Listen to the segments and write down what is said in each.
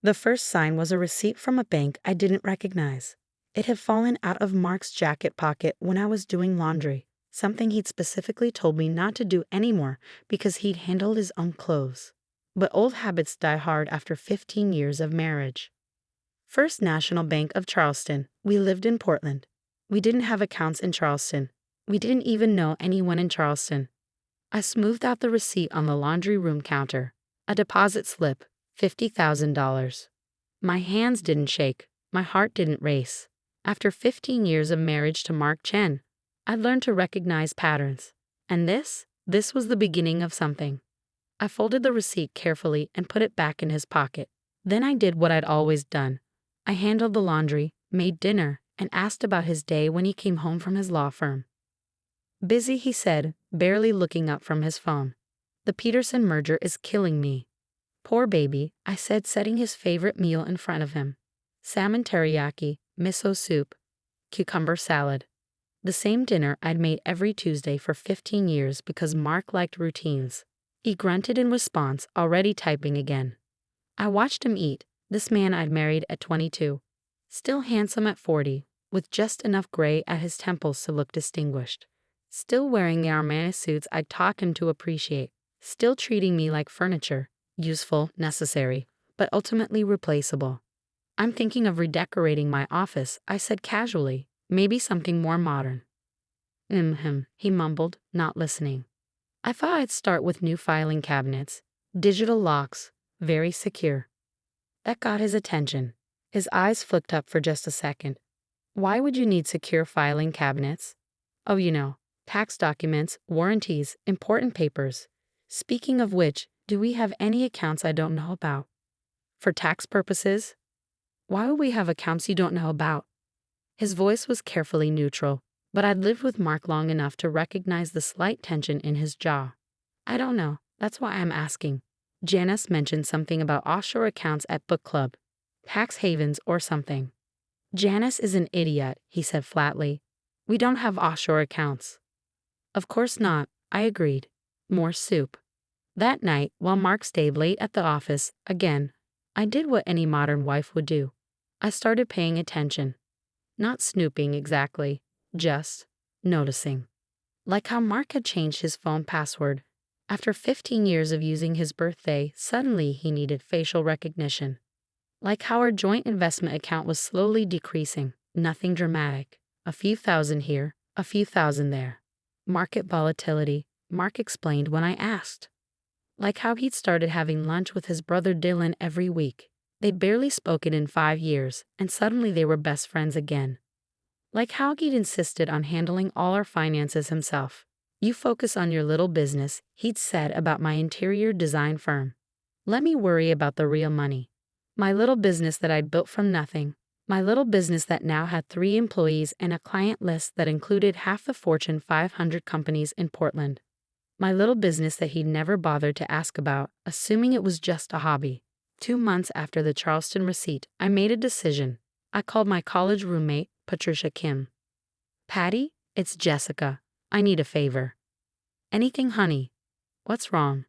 The first sign was a receipt from a bank I didn't recognize. It had fallen out of Mark's jacket pocket when I was doing laundry, something he'd specifically told me not to do anymore because he'd handled his own clothes. But old habits die hard after 15 years of marriage. First National Bank of Charleston. We lived in Portland. We didn't have accounts in Charleston. We didn't even know anyone in Charleston. I smoothed out the receipt on the laundry room counter. A deposit slip, $50,000. My hands didn't shake. My heart didn't race. After 15 years of marriage to Mark Chen, I learned to recognize patterns. And this was the beginning of something. I folded the receipt carefully and put it back in his pocket. Then I did what I'd always done. I handled the laundry, made dinner, and asked about his day when he came home from his law firm. Busy, he said, barely looking up from his phone. The Peterson merger is killing me. Poor baby, I said, setting his favorite meal in front of him. Salmon teriyaki, miso soup, cucumber salad. The same dinner I'd made every Tuesday for 15 years because Mark liked routines. He grunted in response, already typing again. I watched him eat, this man I'd married at 22. Still handsome at 40, with just enough gray at his temples to look distinguished. Still wearing the Armani suits I'd taught him to appreciate. Still treating me like furniture, useful, necessary, but ultimately replaceable. I'm thinking of redecorating my office, I said casually, maybe something more modern. He mumbled, not listening. I thought I'd start with new filing cabinets, digital locks, very secure. That got his attention. His eyes flicked up for just a second. Why would you need secure filing cabinets? Oh, you know, tax documents, warranties, important papers. Speaking of which, do we have any accounts I don't know about? For tax purposes? Why would we have accounts you don't know about? His voice was carefully neutral, but I'd lived with Mark long enough to recognize the slight tension in his jaw. I don't know, that's why I'm asking. Janice mentioned something about offshore accounts at book club, tax havens or something. Janice is an idiot, he said flatly. We don't have offshore accounts. Of course not, I agreed. More soup. That night, while Mark stayed late at the office, again, I did what any modern wife would do. I started paying attention. Not snooping exactly, just noticing. Like how Mark had changed his phone password. After 15 years of using his birthday, suddenly he needed facial recognition. Like how our joint investment account was slowly decreasing, nothing dramatic. A few thousand here, a few thousand there. Market volatility, Mark explained when I asked. Like how he'd started having lunch with his brother Dylan every week. They'd barely spoken in 5 years, and suddenly they were best friends again. Like how he'd insisted on handling all our finances himself. You focus on your little business, he'd said about my interior design firm. Let me worry about the real money. My little business that I'd built from nothing. My little business that now had 3 employees and a client list that included half the Fortune 500 companies in Portland. My little business that he'd never bothered to ask about, assuming it was just a hobby. 2 months after the Charleston receipt, I made a decision. I called my college roommate, Patricia Kim. Patty, it's Jessica. I need a favor. Anything, honey? What's wrong?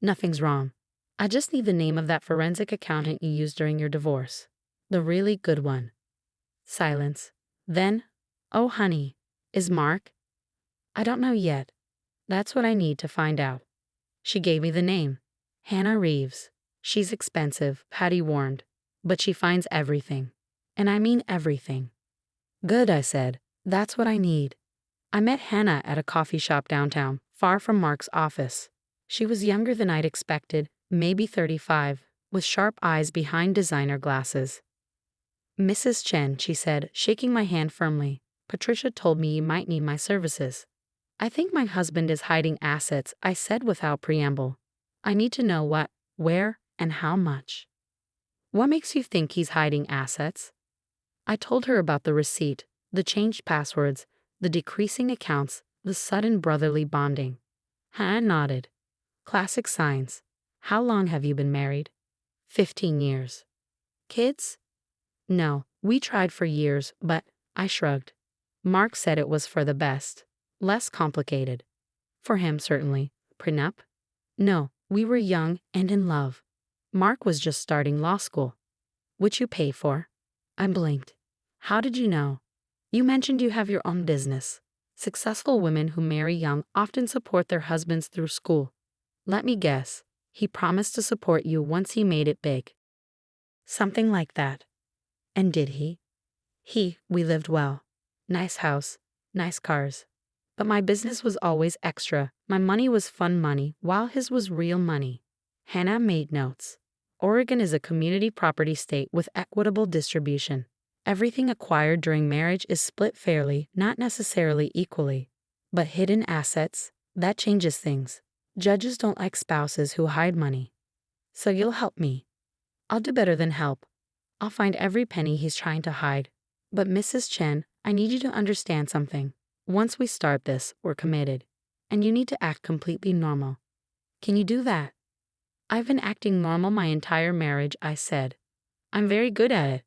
Nothing's wrong. I just need the name of that forensic accountant you used during your divorce. The really good one. Silence. Then, oh honey, is Mark? I don't know yet. That's what I need to find out. She gave me the name. Hannah Reeves. She's expensive, Patty warned, but she finds everything. And I mean everything. Good, I said. That's what I need. I met Hannah at a coffee shop downtown, far from Mark's office. She was younger than I'd expected, maybe 35, with sharp eyes behind designer glasses. Mrs. Chen, she said, shaking my hand firmly. Patricia told me you might need my services. I think my husband is hiding assets, I said without preamble. I need to know what, where, and how much. What makes you think he's hiding assets? I told her about the receipt, the changed passwords, the decreasing accounts, the sudden brotherly bonding. Hannah nodded. Classic signs. How long have you been married? 15 years. Kids? No, we tried for years, but I shrugged. Mark said it was for the best. Less complicated. For him, certainly. Prenup? No, we were young and in love. Mark was just starting law school. Which you pay for? I blinked. How did you know? You mentioned you have your own business. Successful women who marry young often support their husbands through school. Let me guess. He promised to support you once he made it big. Something like that. And did he? We lived well. Nice house, nice cars. But my business was always extra. My money was fun money, while his was real money. Hannah made notes. Oregon is a community property state with equitable distribution. Everything acquired during marriage is split fairly, not necessarily equally. But hidden assets, that changes things. Judges don't like spouses who hide money. So you'll help me. I'll do better than help. I'll find every penny he's trying to hide. But Mrs. Chen, I need you to understand something. Once we start this, we're committed. And you need to act completely normal. Can you do that? I've been acting normal my entire marriage, I said. I'm very good at it.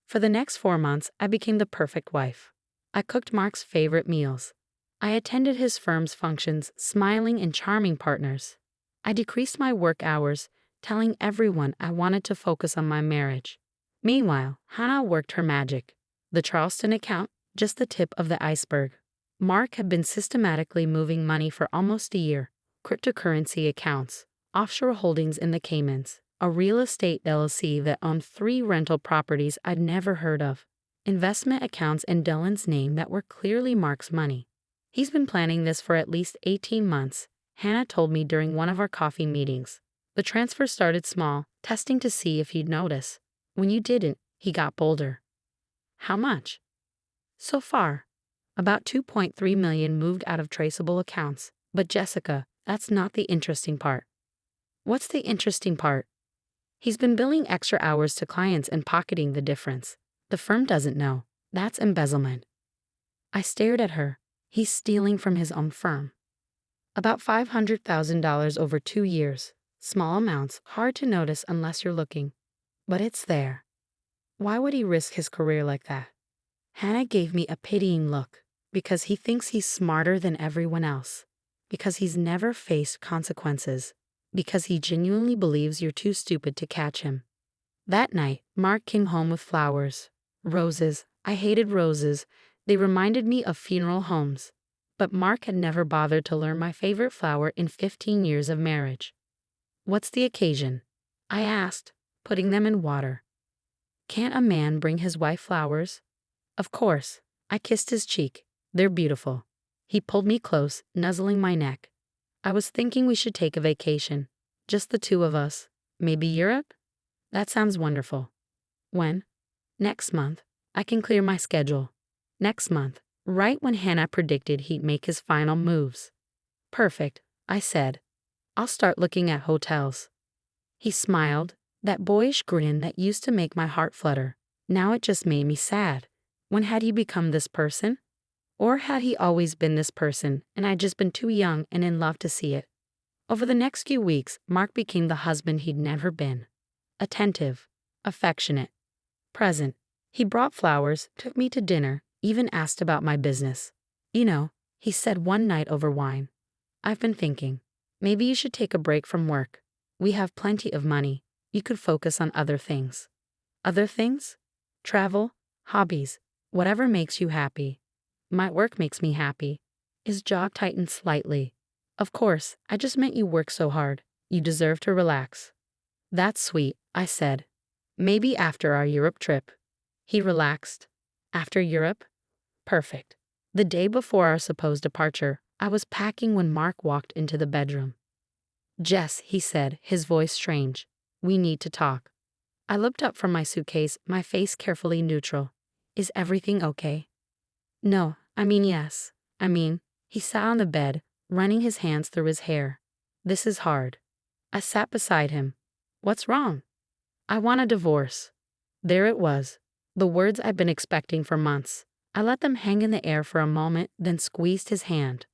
For the next 4 months, I became the perfect wife. I cooked Mark's favorite meals. I attended his firm's functions, smiling and charming partners. I decreased my work hours, telling everyone I wanted to focus on my marriage. Meanwhile, Hannah worked her magic. The Charleston account, just the tip of the iceberg. Mark had been systematically moving money for almost a year. Cryptocurrency accounts, offshore holdings in the Caymans, a real estate LLC that owned 3 rental properties I'd never heard of, investment accounts in Dylan's name that were clearly Mark's money. He's been planning this for at least 18 months, Hannah told me during one of our coffee meetings. The transfer started small, testing to see if he'd notice. When you didn't, he got bolder. How much? So far, about 2.3 million moved out of traceable accounts. But Jessica, that's not the interesting part. What's the interesting part? He's been billing extra hours to clients and pocketing the difference. The firm doesn't know. That's embezzlement. I stared at her. He's stealing from his own firm. About $500,000 over 2 years. Small amounts, hard to notice unless you're looking. But it's there. Why would he risk his career like that? Hannah gave me a pitying look. Because he thinks he's smarter than everyone else. Because he's never faced consequences. Because he genuinely believes you're too stupid to catch him. That night, Mark came home with flowers. Roses. I hated roses. They reminded me of funeral homes. But Mark had never bothered to learn my favorite flower in 15 years of marriage. What's the occasion? I asked, putting them in water. Can't a man bring his wife flowers? Of course. I kissed his cheek. They're beautiful. He pulled me close, nuzzling my neck. I was thinking we should take a vacation. Just the 2 of us. Maybe Europe? That sounds wonderful. When? Next month. I can clear my schedule. Next month, right when Hannah predicted he'd make his final moves. Perfect, I said. I'll start looking at hotels. He smiled, that boyish grin that used to make my heart flutter. Now it just made me sad. When had he become this person? Or had he always been this person, and I'd just been too young and in love to see it? Over the next few weeks, Mark became the husband he'd never been. Attentive, affectionate, present. He brought flowers, took me to dinner, even asked about my business. You know, he said one night over wine, I've been thinking, maybe you should take a break from work. We have plenty of money. You could focus on other things. Other things? Travel, hobbies, whatever makes you happy. My work makes me happy. His jaw tightened slightly. Of course, I just meant you work so hard. You deserve to relax. That's sweet, I said. Maybe after our Europe trip. He relaxed. After Europe? Perfect. The day before our supposed departure, I was packing when Mark walked into the bedroom. Jess, he said, his voice strange. We need to talk. I looked up from my suitcase, my face carefully neutral. Is everything okay? No, yes. He sat on the bed, running his hands through his hair. This is hard. I sat beside him. What's wrong? I want a divorce. There it was. The words I'd been expecting for months. I let them hang in the air for a moment, then squeezed his hand.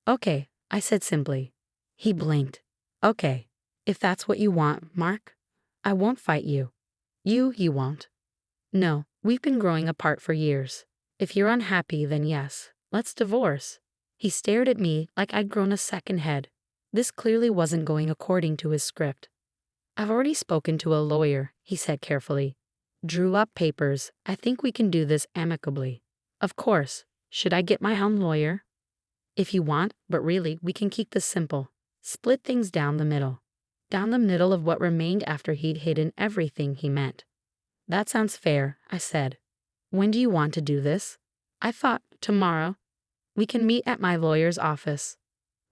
Okay, I said simply. He blinked. Okay, if that's what you want, Mark, I won't fight you. You won't. No, we've been growing apart for years. If you're unhappy, then yes, let's divorce. He stared at me like I'd grown a second head. This clearly wasn't going according to his script. I've already spoken to a lawyer, he said carefully. Drew up papers. I think we can do this amicably. Of course. Should I get my own lawyer? If you want, but really, we can keep this simple. Split things down the middle. Down the middle of what remained after he'd hidden everything he meant. That sounds fair, I said. When do you want to do this? I thought, tomorrow. We can meet at my lawyer's office.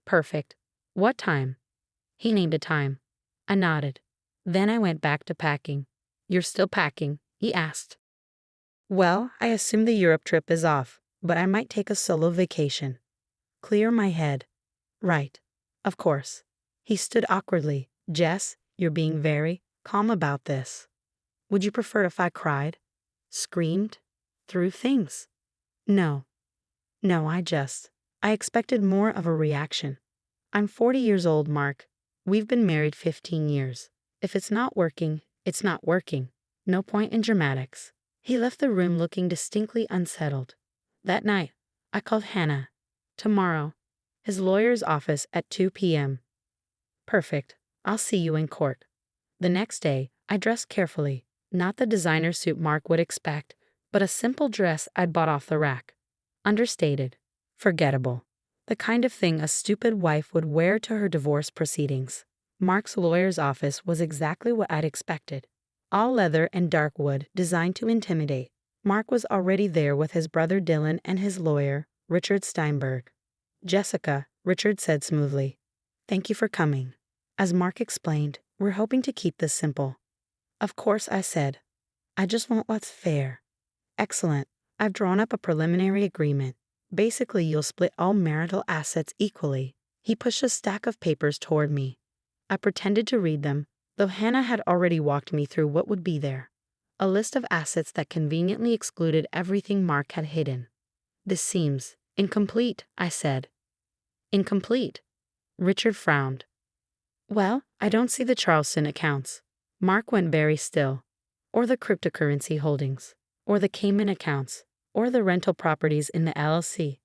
Perfect. What time? He named a time. I nodded. Then I went back to packing. You're still packing? He asked. Well, I assume the Europe trip is off, but I might take a solo vacation. Clear my head. Right. Of course. He stood awkwardly. Jess, you're being very calm about this. Would you prefer if I cried? Screamed? Threw things? No. No, I expected more of a reaction. I'm 40 years old, Mark. We've been married 15 years. If it's not working, it's not working. No point in dramatics. He left the room looking distinctly unsettled. That night, I called Hannah. Tomorrow. His lawyer's office at 2 p.m. Perfect. I'll see you in court. The next day, I dressed carefully. Not the designer suit Mark would expect, but a simple dress I'd bought off the rack. Understated. Forgettable. The kind of thing a stupid wife would wear to her divorce proceedings. Mark's lawyer's office was exactly what I'd expected. All leather and dark wood, designed to intimidate. Mark was already there with his brother Dylan and his lawyer, Richard Steinberg. Jessica, Richard said smoothly. Thank you for coming. As Mark explained, we're hoping to keep this simple. Of course, I said. I just want what's fair. Excellent. I've drawn up a preliminary agreement. Basically, you'll split all marital assets equally. He pushed a stack of papers toward me. I pretended to read them, though Hannah had already walked me through what would be there. A list of assets that conveniently excluded everything Mark had hidden. This seems incomplete, I said. Incomplete? Richard frowned. Well, I don't see the Charleston accounts. Mark went very still. Or the cryptocurrency holdings. Or the Cayman accounts. Or the rental properties in the LLC.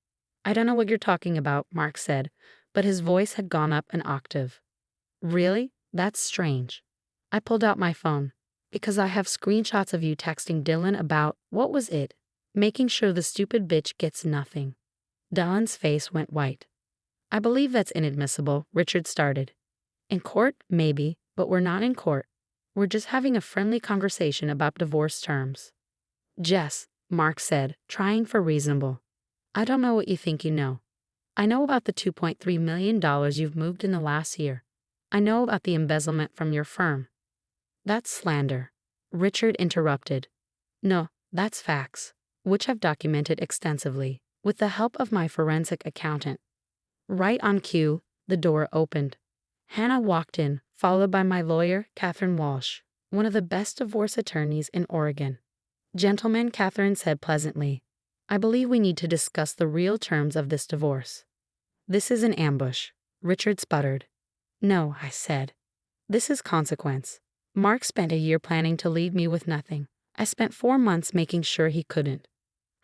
I don't know what you're talking about, Mark said, but his voice had gone up an octave. Really? That's strange. I pulled out my phone. Because I have screenshots of you texting Dylan about, what was it? Making sure the stupid bitch gets nothing. Dylan's face went white. I believe that's inadmissible, Richard started. In court, maybe, but we're not in court. We're just having a friendly conversation about divorce terms. Jess, Mark said, trying for reasonable. I don't know what you think you know. I know about the $2.3 million you've moved in the last year. I know about the embezzlement from your firm. That's slander. Richard interrupted. No, that's facts, which I've documented extensively, with the help of my forensic accountant. Right on cue, the door opened. Hannah walked in, followed by my lawyer, Catherine Walsh, one of the best divorce attorneys in Oregon. Gentlemen, Catherine said pleasantly, I believe we need to discuss the real terms of this divorce. This is an ambush, Richard sputtered. No, I said. This is consequence. Mark spent a year planning to leave me with nothing. I spent 4 months making sure he couldn't.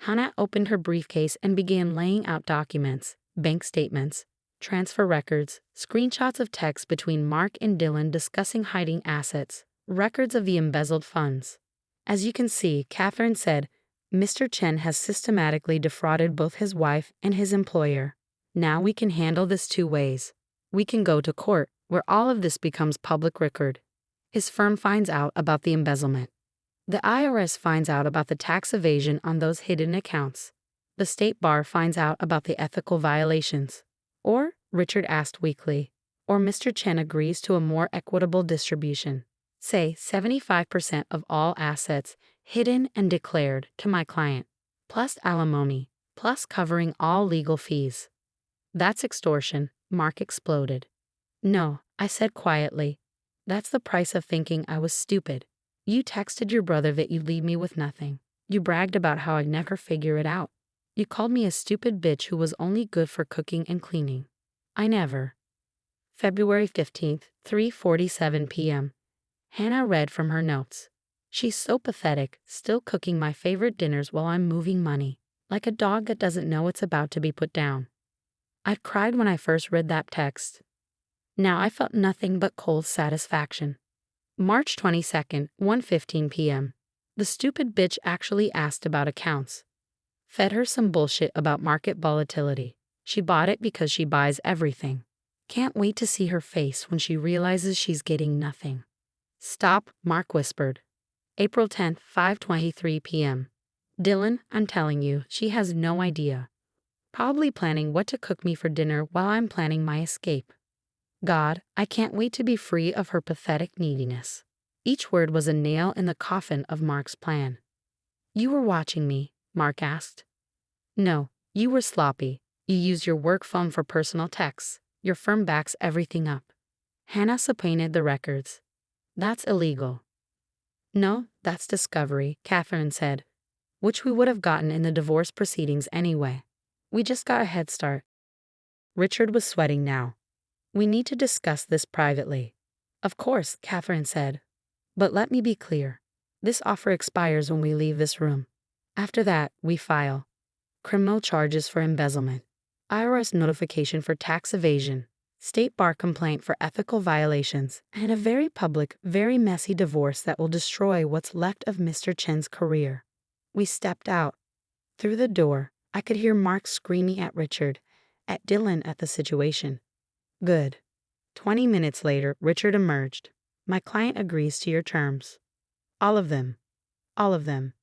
Hannah opened her briefcase and began laying out documents, bank statements, transfer records, screenshots of texts between Mark and Dylan discussing hiding assets, records of the embezzled funds. As you can see, Catherine said, Mr. Chen has systematically defrauded both his wife and his employer. Now we can handle this 2 ways. We can go to court, where all of this becomes public record. His firm finds out about the embezzlement. The IRS finds out about the tax evasion on those hidden accounts. The state bar finds out about the ethical violations. Or, Richard asked weakly, or Mr. Chen agrees to a more equitable distribution. Say 75% of all assets hidden and declared to my client, plus alimony, plus covering all legal fees. That's extortion, Mark exploded. No, I said quietly. That's the price of thinking I was stupid. You texted your brother that you'd leave me with nothing. You bragged about how I'd never figure it out. You called me a stupid bitch who was only good for cooking and cleaning. I never. February 15th, 3:47 p.m. Hannah read from her notes. She's so pathetic, still cooking my favorite dinners while I'm moving money, like a dog that doesn't know it's about to be put down. I'd cried when I first read that text. Now I felt nothing but cold satisfaction. March 22nd, 1:15 p.m. The stupid bitch actually asked about accounts. Fed her some bullshit about market volatility. She bought it because she buys everything. Can't wait to see her face when she realizes she's getting nothing. Stop, Mark whispered. April 10th, 5:23 p.m. Dylan, I'm telling you, she has no idea. Probably planning what to cook me for dinner while I'm planning my escape. God, I can't wait to be free of her pathetic neediness. Each word was a nail in the coffin of Mark's plan. You were watching me, Mark asked. No, you were sloppy. You used your work phone for personal texts. Your firm backs everything up. Hannah subpoenaed the records. That's illegal. No, that's discovery, Catherine said, which we would have gotten in the divorce proceedings anyway. We just got a head start. Richard was sweating now. We need to discuss this privately. Of course, Catherine said. But let me be clear. This offer expires when we leave this room. After that, we file criminal charges for embezzlement, IRS notification for tax evasion, state bar complaint for ethical violations, and a very public, very messy divorce that will destroy what's left of Mr. Chen's career. We stepped out. Through the door, I could hear Mark screaming at Richard, at Dylan, at the situation. Good. 20 minutes later, Richard emerged. My client agrees to your terms. All of them. All of them.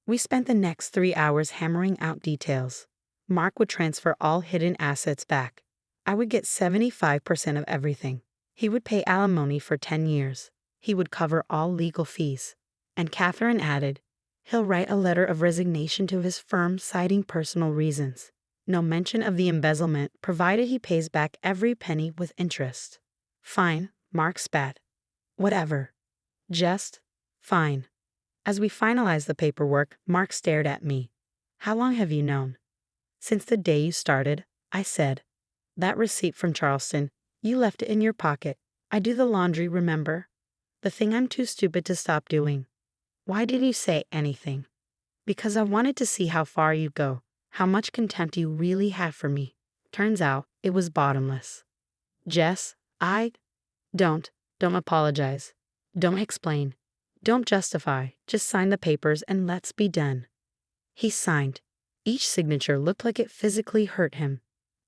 We spent the next 3 hours hammering out details. Mark would transfer all hidden assets back. I would get 75% of everything. He would pay alimony for 10 years. He would cover all legal fees. And Catherine added, he'll write a letter of resignation to his firm citing personal reasons. No mention of the embezzlement, provided he pays back every penny with interest. Fine, Mark spat. Whatever. Just fine. As we finalized the paperwork, Mark stared at me. How long have you known? Since the day you started, I said. That receipt from Charleston, you left it in your pocket. I do the laundry, remember? The thing I'm too stupid to stop doing. Why did you say anything? Because I wanted to see how far you'd go. How much contempt you really have for me. Turns out, it was bottomless. Jess, don't apologize. Don't explain. Don't justify. Just sign the papers and let's be done. He signed. Each signature looked like it physically hurt him.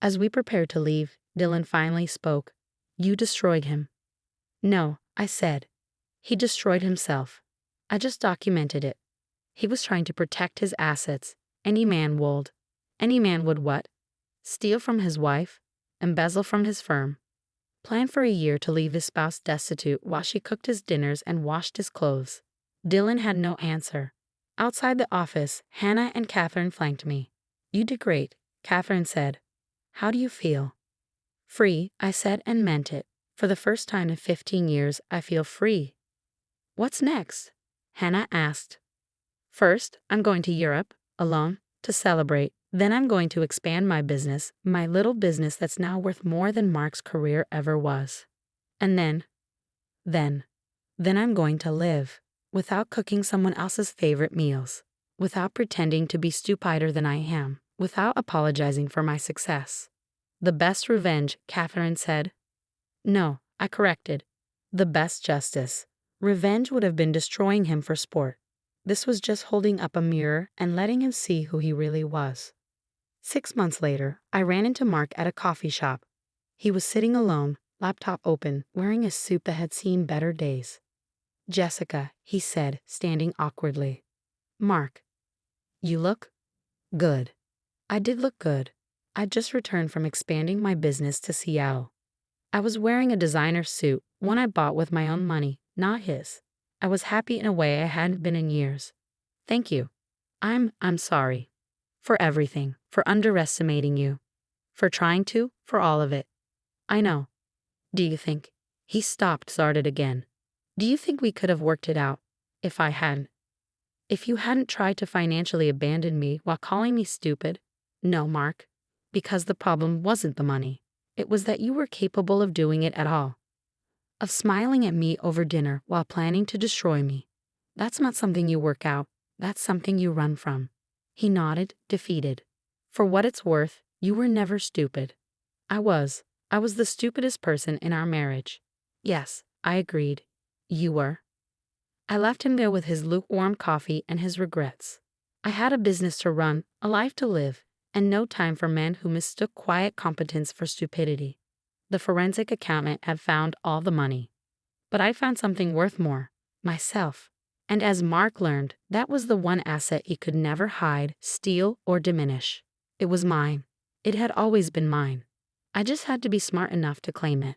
As we prepared to leave, Dylan finally spoke. You destroyed him. No, I said. He destroyed himself. I just documented it. He was trying to protect his assets. Any man would what? Steal from his wife? Embezzle from his firm? Plan for a year to leave his spouse destitute while she cooked his dinners and washed his clothes. Dylan had no answer. Outside the office, Hannah and Catherine flanked me. You did great, Catherine said. How do you feel? Free, I said and meant it. For the first time in 15 years, I feel free. What's next? Hannah asked. First, I'm going to Europe, alone, to celebrate. Then I'm going to expand my business, my little business that's now worth more than Mark's career ever was. And then I'm going to live, without cooking someone else's favorite meals, without pretending to be stupider than I am, without apologizing for my success. The best revenge, Catherine said. No, I corrected. The best justice. Revenge would have been destroying him for sport. This was just holding up a mirror and letting him see who he really was. 6 months later, I ran into Mark at a coffee shop. He was sitting alone, laptop open, wearing a suit that had seen better days. Jessica, he said, standing awkwardly. Mark, you look good. I did look good. I'd just returned from expanding my business to Seattle. I was wearing a designer suit, one I bought with my own money, not his. I was happy in a way I hadn't been in years. Thank you. I'm sorry. For everything, for underestimating you. For trying to, for all of it. I know. Do you think? He stopped, started again. Do you think we could have worked it out, if I hadn't? If you hadn't tried to financially abandon me while calling me stupid? No, Mark. Because the problem wasn't the money. It was that you were capable of doing it at all. Of smiling at me over dinner while planning to destroy me. That's not something you work out. That's something you run from. He nodded, defeated. For what it's worth, you were never stupid. I was the stupidest person in our marriage. Yes, I agreed. You were? I left him there with his lukewarm coffee and his regrets. I had a business to run, a life to live, and no time for men who mistook quiet competence for stupidity. The forensic accountant had found all the money. But I found something worth more: myself. And as Mark learned, that was the one asset he could never hide, steal, or diminish. It was mine. It had always been mine. I just had to be smart enough to claim it.